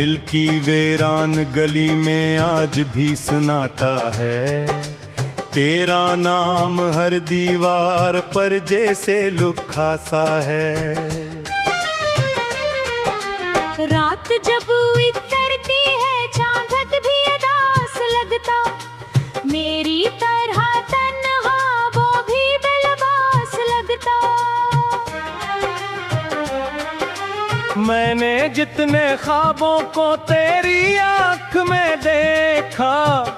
दिल की वीरान गली में आज भी सुनाता है, तेरा नाम हर दीवार पर जैसे लुखा सा है। रात जब उतरती है चांद भी अदास लगता, मेरी तरह तन्हा वो भी बेलबास लगता। मैंने जितने ख्वाबों को तेरी आँख में देखा,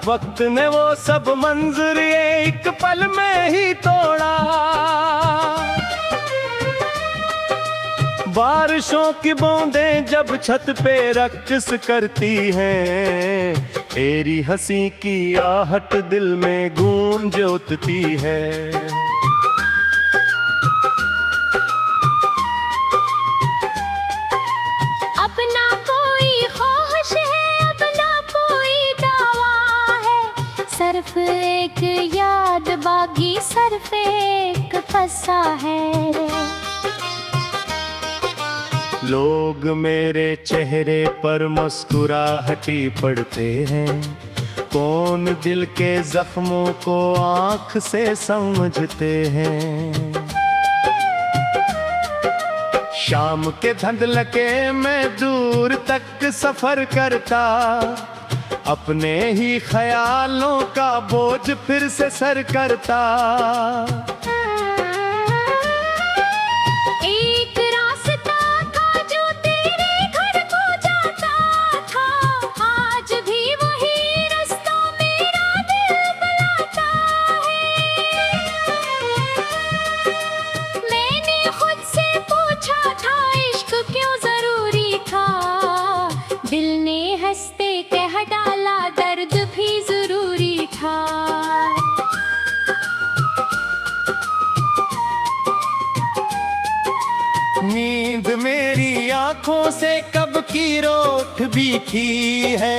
वक्त ने वो सब मंजर एक पल में ही तोड़ा। बारिशों की बूंदें जब छत पे रक्स करती हैं, तेरी हंसी की आहट दिल में गूंज उठती है। अपना कोई ख्वाहिश है, अपना कोई दावा है, सिर्फ एक याद बाकी सिर्फ एक फंसा है। लोग मेरे चेहरे पर मुस्कुराहटी पड़ते हैं, कौन दिल के जख्मों को आँख से समझते हैं। शाम के धुंधलके में दूर तक सफर करता, अपने ही ख्यालों का बोझ फिर से सर करता। एक रास्ता था जो तेरे घर को जाता था, आज भी वही रास्ता मेरा दिल बुलाता है। मैंने खुद से पूछा था इश्क क्यों जरूरी था, दिल ने हंसते कह डाला दर्द भी जरूरी था। नींद मेरी आंखों से कब की रोट भी की है,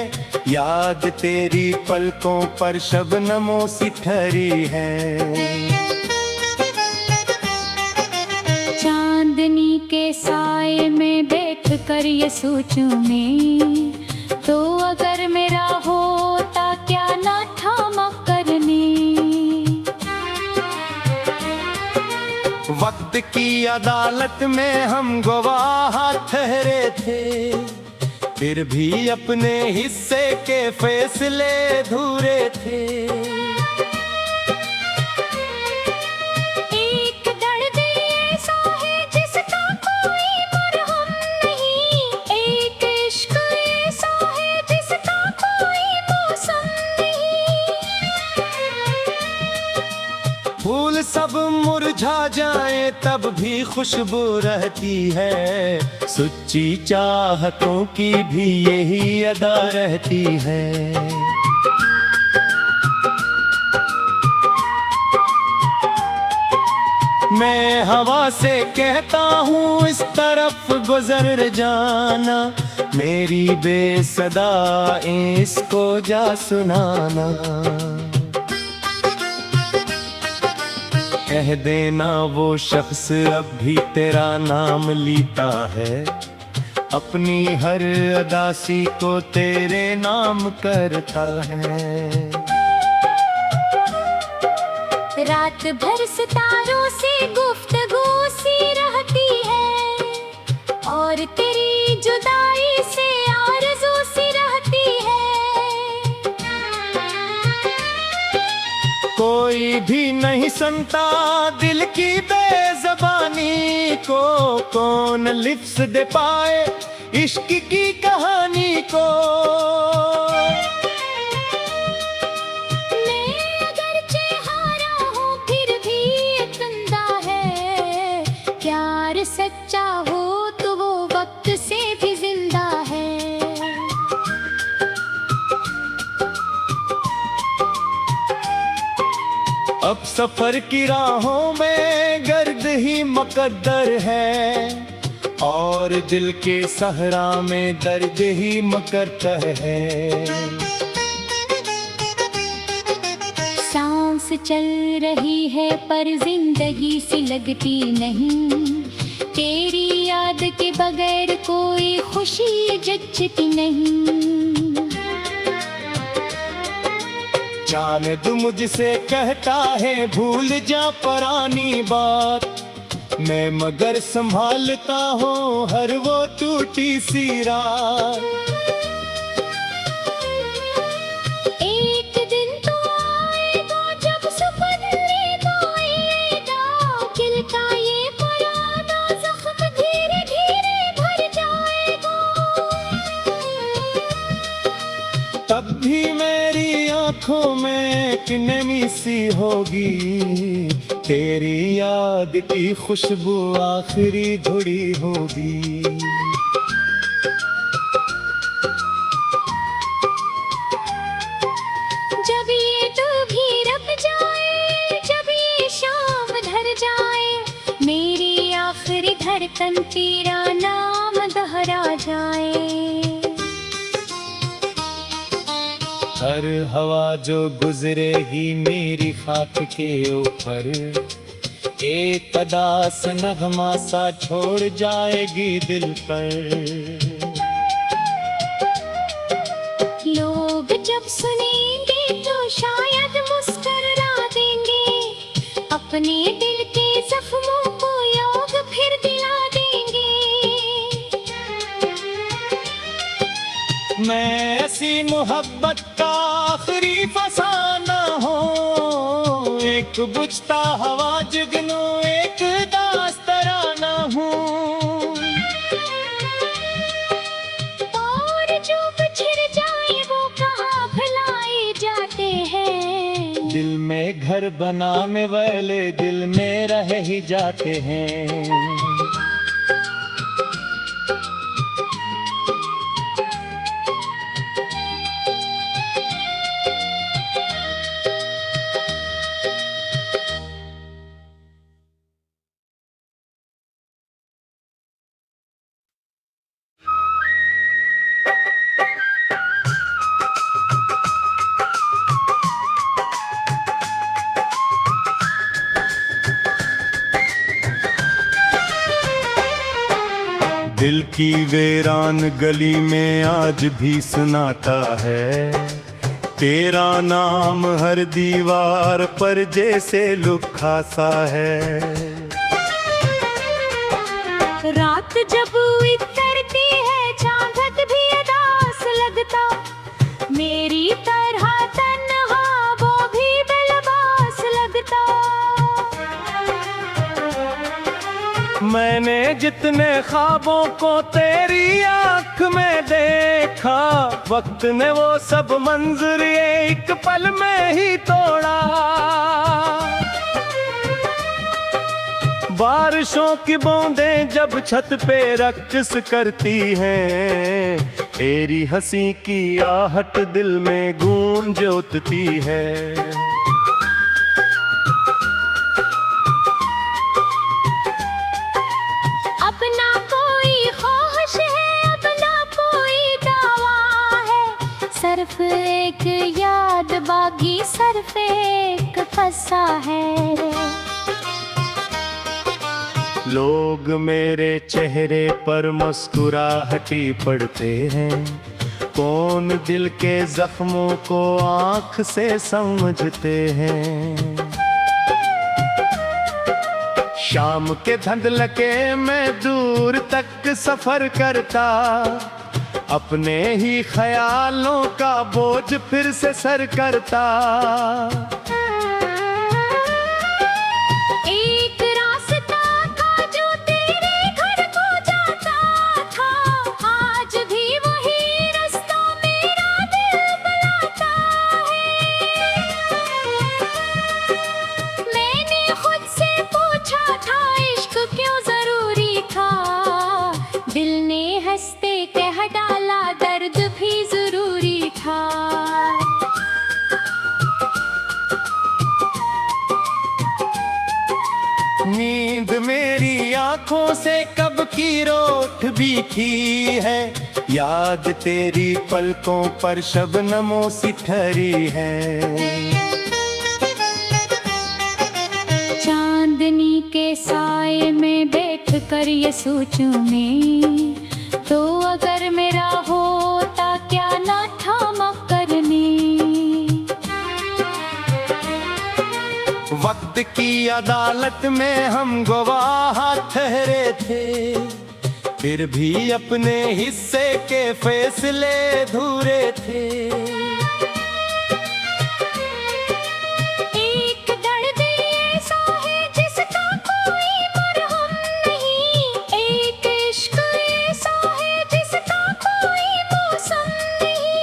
याद तेरी पलकों पर शबनमों सी ठहरी है। चांदनी के साए में बैठ कर ये सोचूं मैं, तो अगर मेरा होता क्या ना था करने। वक्त की अदालत में हम गवाह ठहरे थे, फिर भी अपने हिस्से के फैसले अधूरे थे। एक दर्द ऐसा है जिसका कोई मरहम नहीं, एक इश्क ऐसा है जिसका कोई मौसम नहीं। फूल सब मुरझा जाए तब भी खुशबू रहती है, सच्ची चाहतों की भी यही अदा रहती है। मैं हवा से कहता हूँ इस तरफ गुजर जाना, मेरी बेसदा इसको जा सुनाना। कह देना वो शख्स अब भी तेरा नाम लेता है, अपनी हर अदासी को तेरे नाम करता है। रात भर सितारों से गुफ्तगू सी रहती है, और तेरी जुदाई से आरज़ू सी रहती है। कोई भी नहीं सुनता दिल की बेज़बानी को, कौन लिफ्ज़ दे पाए इश्क की कहानी को। सच्चा हो तो वो वक्त से भी जिंदा है। अब सफर की राहों में गर्द ही मुकद्दर है, और दिल के सहरा में दर्द ही मुकद्दर है। सांस चल रही है पर जिंदगी सी लगती नहीं, तेरी याद के बगैर कोई खुशी जचती नहीं। चांद मुझसे कहता है भूल जा पुरानी बात, मैं मगर संभालता हूँ हर वो टूटी सी रात। एक दिन तो आएगा जब सुपने तो आएगा, दिल का ये पुराना जख्म धीरे धीरे भर जाएगा। तब भी मेरी आंखों में एक नमी सी होगी, तेरी याद की खुशबू आखिरी धुड़ी होगी। जब ये तू भी रब जाए, जब ये शाम ढल जाए, मेरी आखिरी धड़कन तेरा नाम दोहरा जाए। हर हवा जो गुजरे ही मेरी खाक के ऊपर, एक अदास नगमा सा छोड़ जाएगी दिल पर। लोग जब सुनेंगे तो शायद मुस्कुरा देंगे, अपने दिल के जख्मों को योग फिर दिला देंगे। मैं ऐसी मोहब्बत का आखिरी फसाना हूँ, एक बुझता हवा जुगनू एक दास तराना हूँ। और जो बिछड़ जाए वो कहाँ भुलाए जाते हैं, दिल में घर बना में वाले दिल में रह ही जाते हैं। दिल की वीरान गली में आज भी सुनाता है, तेरा नाम हर दीवार पर जैसे लुखा सा है। रात जब उतरती है चांद भी उदास लगता, मेरी तरह तन्हा वो भी बेलबास लगता। मैंने जितने ख्वाबों को तेरी आँख में देखा, वक्त ने वो सब मंजर एक पल में ही तोड़ा। बारिशों की बूंदें जब छत पे रक्स करती हैं, तेरी हंसी की आहट दिल में गूंज उठती है। अपना कोई ख्वाहिश है, अपना कोई दावा है, सिर्फ एक याद बागी सिर्फ एक फंसा है। लोग मेरे चेहरे पर मुस्कुराहटी पड़ते हैं, कौन दिल के जख्मों को आँख से समझते हैं। शाम के धुंधलके में दूर तक सफर करता, अपने ही ख्यालों का बोझ फिर से सर करता। एक रास्ता था जो तेरे घर को जाता था, आज भी वही रास्ता मेरा दिल बुलाता है। मैंने खुद से पूछा था इश्क क्यों जरूरी था, दिल ने हंसते कह डाला दर्द भी जरूरी था। नींद मेरी आंखों से कब की रोट भी की है, याद तेरी पलकों पर शबनमों सी ठहरी है। चांदनी के साए में बैठ कर ये सोचूं मैं, तो अगर मेरा होता क्या ना थामा करने। वक्त की अदालत में हम गवाह ठहरे थे, फिर भी अपने हिस्से के फैसले अधूरे थे। एक दर्द ऐसा है जिसका कोई मरहम नहीं, एक इश्क ऐसा है जिसका कोई मौसम नहीं।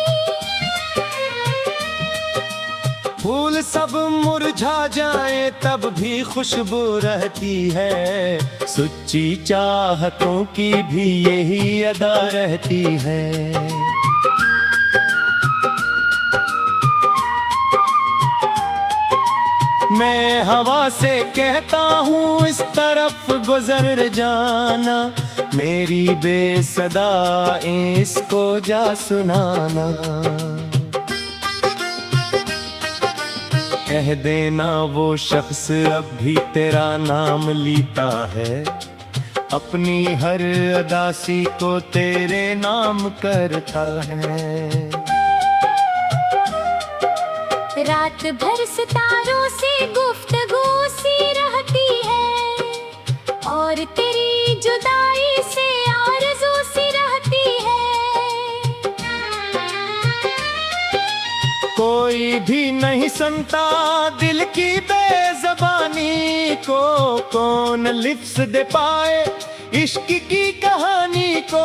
फूल सब मुरझा जाए तब भी खुशबू रहती है, सच्ची चाहतों की भी यही अदा रहती है। मैं हवा से कहता हूँ इस तरफ गुजर जाना, मेरी बेसदा इसको जा सुनाना। कह देना वो शख्स अब भी तेरा नाम लेता है, अपनी हर अदासी को तेरे नाम करता है। रात भर सितारों से गुफ्तगू सी रहती है, और तेरी जुदाई से आरज़ू सी रहती है। कोई भी नहीं सुनता दिल की बेज़बानी को, कौन लिफ्ज़ दे पाए इश्क की कहानी को।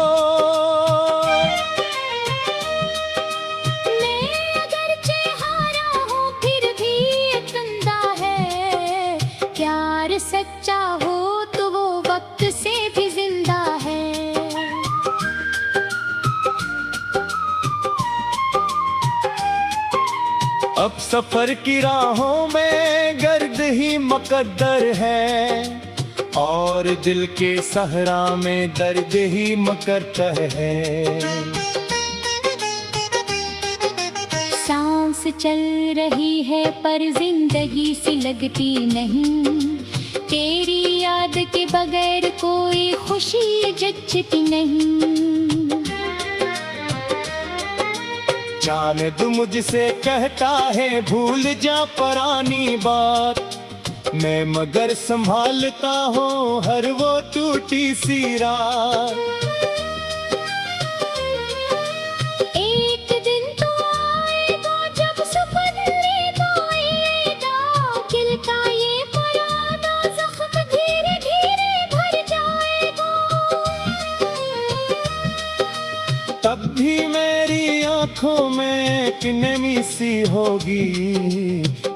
मैं अगरचे हारा हूँ फिर भी ये जिंदा है, प्यार सच्चा हो तो वो वक्त से भी जिंदा है। अब सफर की राहों में गर्द ही मुकद्दर है, और दिल के सहरा में दर्द ही मुकद्दर है। सांस चल रही है पर जिंदगी सी लगती नहीं, तेरी याद के बगैर कोई खुशी जचती नहीं। चांद मुझसे कहता है भूल जा पुरानी बात, मैं मगर संभालता हूँ हर वो टूटी सी रात। एक दिन तो आएगा जब सपने आएगा, दिल का ये पुराना जख्म धीरे धीरे भर जाएगा। तब भी मेरी आंखों में एक नमी सी होगी,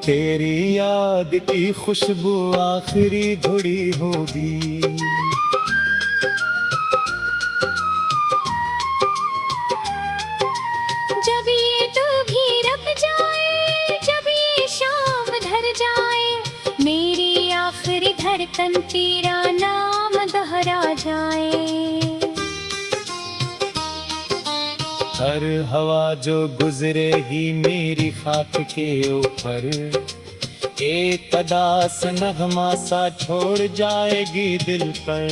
तेरी याद की खुशबू आखिरी घुड़ी होगी। जब ये तू भी रब जाए, जब ये शाम ढल जाए, मेरी आखिरी धड़कन तेरा नाम दोहरा जाए। हर हवा जो गुजरे ही मेरी खाक के ऊपर, एक अदास नगमा सा छोड़ जाएगी दिल पर।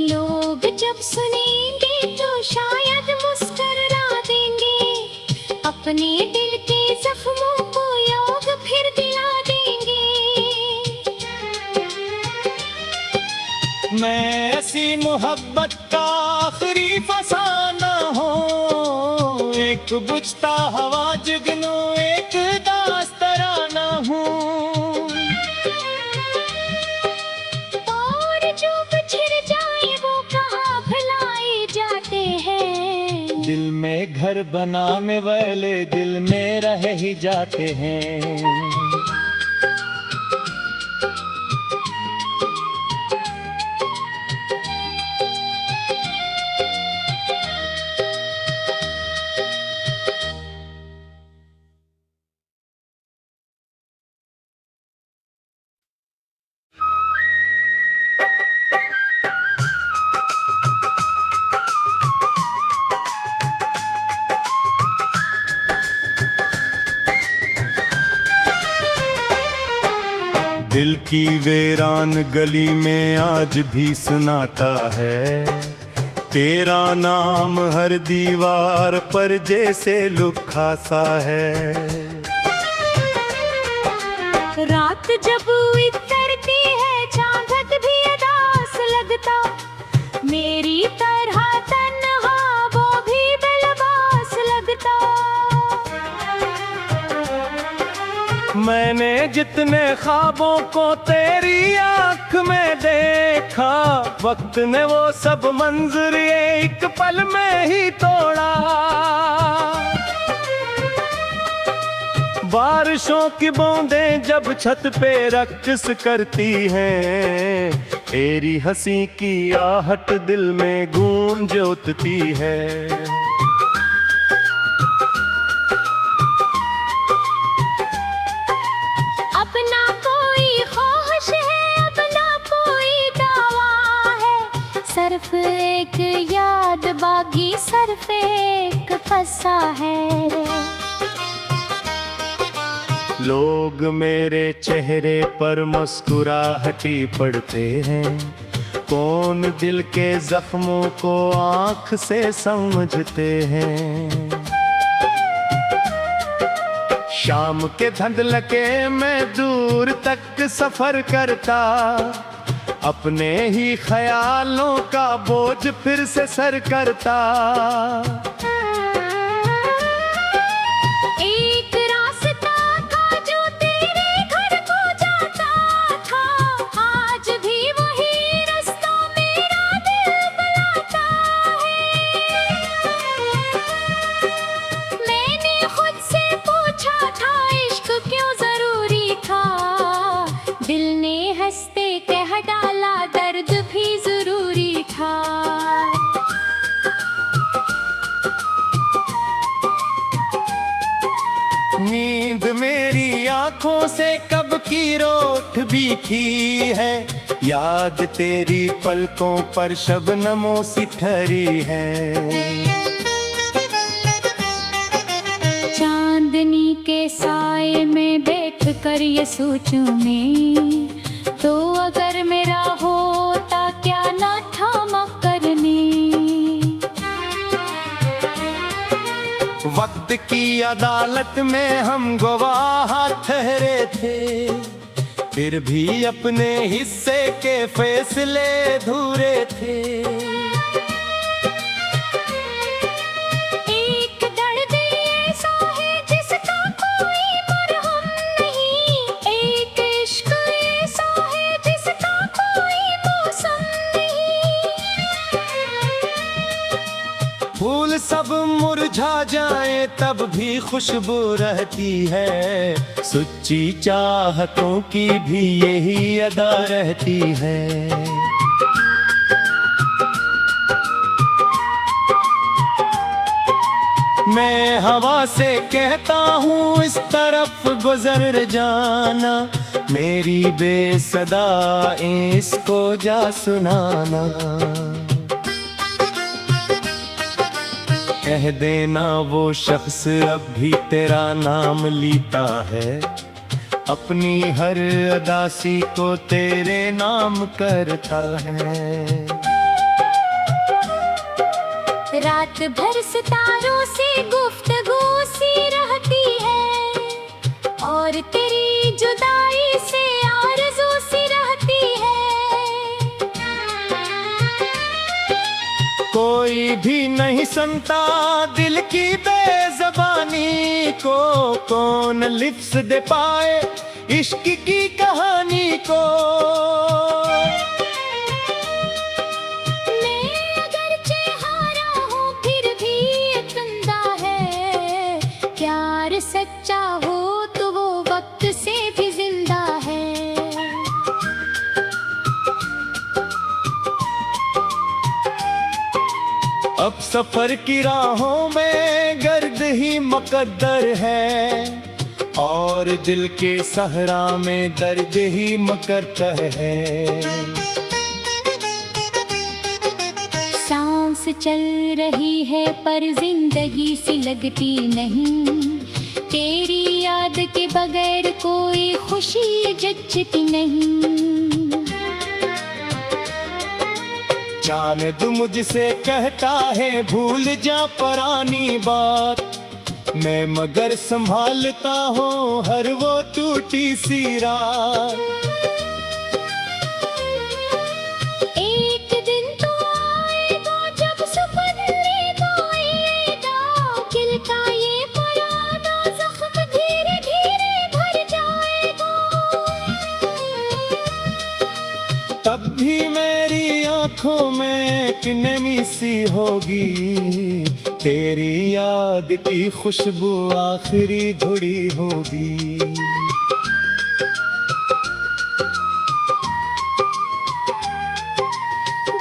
लोग जब सुनेंगे तो शायद मुस्कुरा देंगे, अपने दिल के जख्मों को योग फिर दिला देंगे। मैं ऐसी मोहब्बत का आखिरी फसाना हूँ, एक बुझता हवा जुगनू एक दास्तराना हूँ। और जो बिछड़ जाए वो कहाँ भुलाए जाते हैं, दिल में घर बना में वाले दिल में रह ही जाते हैं। दिल की वीरान गली में आज भी सुनाता है तेरा नाम हर दीवार पर जैसे लुखा सा है। रात जब उतरती है चांद भी अदास लगता, मेरी तरह तन्हा वो भी बेलबास लगता। मैंने जितने ख्वाबों को तेरी आँख में देखा, वक्त ने वो सब मंजर एक पल में ही तोड़ा। बारिशों की बूंदें जब छत पे रक्स करती हैं, तेरी हंसी की आहट दिल में गूंज उठती है। अपना कोई ख्वाहिश है, अपना कोई दावा है, सिर्फ एक याद बाकी सिर्फ एक फंसा है। लोग मेरे चेहरे पर मुस्कुराहटी पड़ते हैं, कौन दिल के जख्मों को आँख से समझते हैं। शाम के धुंधलके में दूर तक सफर करता, अपने ही ख्यालों का बोझ फिर से सर करता। दिल ने हंसते कह डाला दर्द भी जरूरी था। नींद मेरी आंखों से कब की रोट भी थी है, याद तेरी पलकों पर शबनमों सी ठहरी है। चांदनी के साए में बैठ कर ये सोचूं मैं, तो अगर मेरा होता क्या ना था करने। वक्त की अदालत में हम गवाह ठहरे थे, फिर भी अपने हिस्से के फैसले अधूरे थे। फूल सब मुरझा जाए तब भी खुशबू रहती है, सच्ची चाहतों की भी यही अदा रहती है। मैं हवा से कहता हूँ इस तरफ गुजर जाना, मेरी बेसदा इसको जा सुनाना। कह देना वो शख्स अब भी तेरा नाम लेता है, अपनी हर अदासी को तेरे नाम करता है। रात भर सितारों से गुफ्तगू सी रहती है, और तेरी जुदाई से आरज़ू सी रहती है। कोई भी नहीं सुनता दिल की बेज़बानी को, कौन लिफ्ज़ दे पाए इश्क की कहानी को। सच्चा हो तो वो वक्त से भी जिंदा है। अब सफर की राहों में गर्द ही मुकद्दर है, और दिल के सहरा में दर्द ही मुकद्दर है। सांस चल रही है पर जिंदगी सी लगती नहीं, तेरी याद के बगैर कोई खुशी जचती नहीं। चांद मुझसे कहता है भूल जा पुरानी बात, मैं मगर संभालता हूँ हर वो टूटी सी रात। एक दिन तो आएगा जब सपने गाएगा, दिल का ये पुराना जख्म धीरे धीरे भर जाएगा। तब भी मेरी आंखों में एक नमी सी होगी, तेरी याद की खुशबू आखिरी घुड़ी होगी।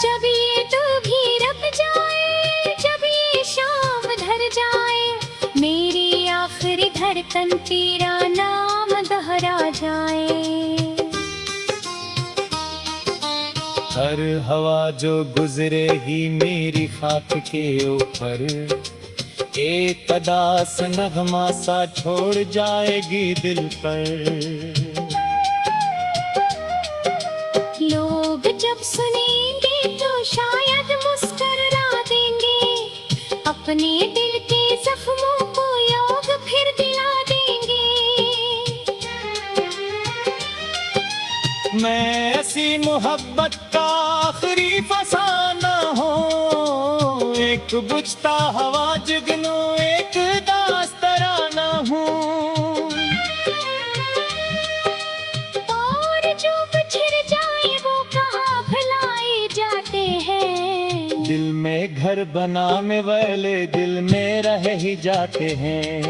जब ये तू भी रब जाए, जब ये शाम ढल जाए, मेरी आखिरी धड़कन तेरा नाम दोहरा जाए। हर हवा जो गुजरे ही मेरी खाक के ऊपर, एक अदास नगमा सा छोड़ जाएगी दिल पर। लोग जब सुनेंगे तो शायद मुस्कुरा देंगे, अपने दिल के जख्मों को योग फिर दिला देंगे। मैं ऐसी मोहब्बत का आखिरी फसाना हूँ, एक बुझता हवा जुगनू एक दास्तराना हूँ। और जो बिछड़ जाए वो कहाँ भुलाए जाते हैं, दिल में घर बना में वाले दिल में रह ही जाते हैं।